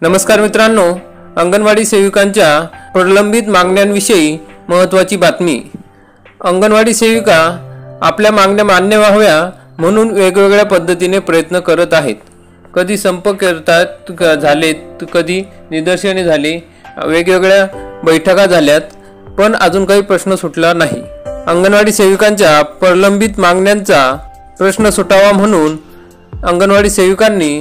नमस्कार मित्रांनो, अंगणवाडी सेविकांच्या प्रलंबित मागण्यांविषयी महत्त्वाची बातमी। अंगणवाडी सेविका आपल्या मागण्या मान्य व्हाव्या म्हणून वेगवेगळ्या पद्धतीने प्रयत्न करत आहेत। कधी संप करतात झालेत, कधी निदर्शने झाले, वेगवेगळ्या बैठका झाल्यात, पण अजून काही प्रश्न सुटला नाही। अंगणवाडी सेविकांच्या प्रलंबित मागण्यांचा प्रश्न सुटावा म्हणून अंगणवाडी सेविकांनी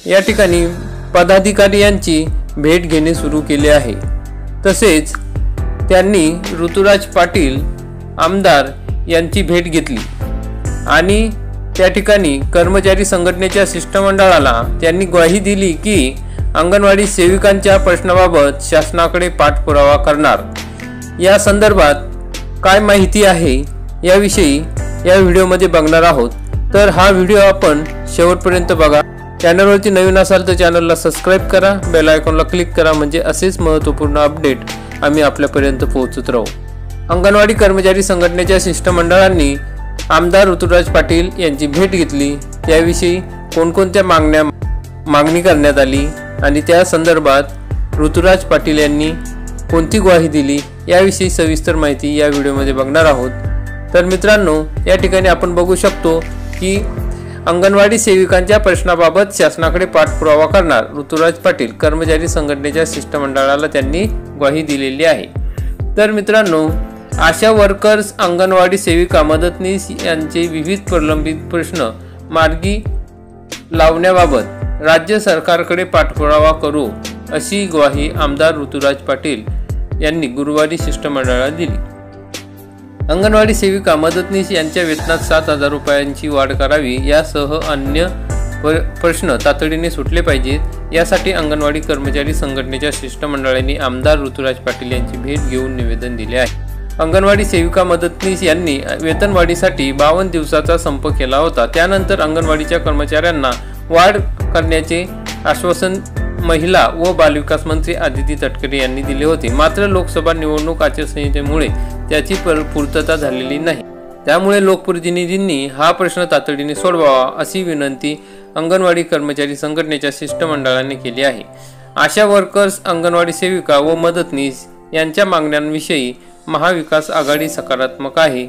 या ठिकाणी पदाधिकारी यांची भेट घेणे सुरू केले आहे। तसेच त्यांनी ऋतुराज पाटील आमदार यांची भेट घेतली आणि त्या ठिकाणी कर्मचारी संघटनेच्या शिष्टमंडळाला त्यांनी ग्वाही दिली की अंगणवाडी सेविकांच्या प्रश्नाबाबत शासनाकडे पाठपुरावा करणार। या संदर्भात काय माहिती आहे याविषयी या व्हिडिओमध्ये बघणार आहोत, तर हा व्हिडिओ आपण शेवटपर्यंत बघा। चॅनलवरती नवीन असाल तर चॅनलला सबस्क्राइब करा, बेल आयकॉनला क्लिक करा, म्हणजे असेच महत्त्वपूर्ण अपडेट आम्ही आपल्यापर्यंत पोहोचत राहू। अंगणवाडी कर्मचारी संघटनेच्या शिष्टमंडळांनी आमदार ऋतुराज पाटील यांची भेट घेतली। त्याविषयी कोणकोणत्या मागणी करण्यात आली आणि त्या संदर्भात ऋतुराज पाटील यांनी कोणती ग्वाही दिली याविषयी सविस्तर माहिती या व्हिडिओमध्ये बघणार आहोत। तर मित्रांनो, या ठिकाणी आपण बघू शकतो की अंगणवाडी सेविकांच्या प्रश्नाबाबत शासनाकडे पाठपुरावा करणार ऋतुराज पाटील कर्मचारी संघटनेच्या शिष्टमंडळाला त्यांनी ग्वाही दिलेली आहे। तर मित्रांनो, आशा वर्कर्स, अंगणवाडी सेविका, मदतनीस यांचे विविध प्रलंबित प्रश्न मार्गी लावण्याबाबत राज्य सरकारकडे पाठपुरावा करू अशी ग्वाही आमदार ऋतुराज पाटील यांनी गुरुवारी शिष्टमंडळाला दिली। अंगणवाडी सेविका, मदतनीस यांच्या वेतनात 7,000 रुपयांची वाढ करावी यासह अन्य प्रश्न तातडीने सुटले पाहिजेत, यासाठी अंगणवाडी कर्मचारी संघटनेच्या शिष्टमंडळाने आमदार ऋतुराज पाटील यांची भेट घेऊन निवेदन दिले आहे। अंगणवाडी सेविका, मदतनीस यांनी वेतनवाढीसाठी 52 दिवसाचा संप केला होता। त्यानंतर अंगणवाडीच्या कर्मचाऱ्यांना वाढ करण्याचे आश्वासन महिला व बालविकास मंत्री आदिती तटकरे यांनी दिले होते। मात्र लोकसभा निवडणूक आचारसंहितेमुळे त्याची पूर्तता झालेली नाही। त्यामुळे लोकप्रतिनिधींनी हा प्रश्न तातडीने सोडवावा अशी विनंती अंगणवाडी कर्मचारी संघटनेच्या शिष्टमंडळाने केली आहे। आशा वर्कर्स, अंगणवाडी सेविका व मदतनीस यांच्या मागण्यांविषयी महाविकास आघाडी सकारात्मक आहे।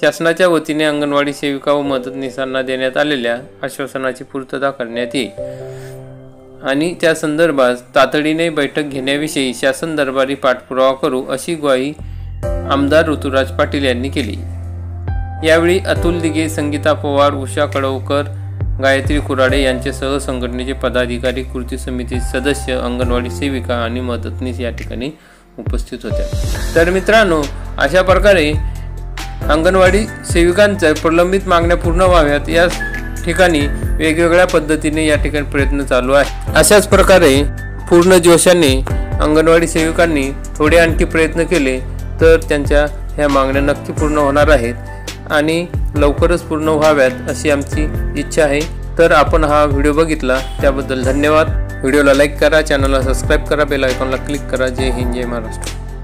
शासनाच्या वतीने अंगणवाडी सेविका व मदतनीसांना देण्यात आलेल्या आश्वासनाची पूर्तता करण्यात येईल आणि त्या संदर्भात तातडीने बैठक घेण्याविषयी शासन दरबारी पाठपुरावा करू अशी ग्वाही आमदार ऋतुराज पाटील यांनी केली। यावेळी अतुल दिघे, संगीता पवार, उषा कडवकर, गायत्री कुराडे यांच्यासह संघटनेचे पदाधिकारी, कृती समिती सदस्य, अंगणवाडी सेविका आणि मदतनीस या ठिकाणी उपस्थित होत्या। तर मित्रांनो, अशा प्रकारे अंगणवाडी सेविकांच्या प्रलंबित मागण्या पूर्ण व्हाव्यात या ठिकाणी वेगवेगळ्या पद्धतीने या ठिकाणी प्रयत्न चालू आहे। अशाच प्रकारे पूर्ण जोशाने अंगणवाडी सेविकांनी थोडे आणखी प्रयत्न केले तर त्यांच्या ह्या मागण्या नक्की पूर्ण होणार आहेत आणि लवकरच पूर्ण व्हाव्यात अशी आमची इच्छा आहे। तर आपण हा व्हिडिओ बघितला त्याबद्दल धन्यवाद। व्हिडिओला लाईक करा, चॅनलला सबस्क्राइब करा, बेल आयकॉनला क्लिक करा। जय हिंद, जय महाराष्ट्र।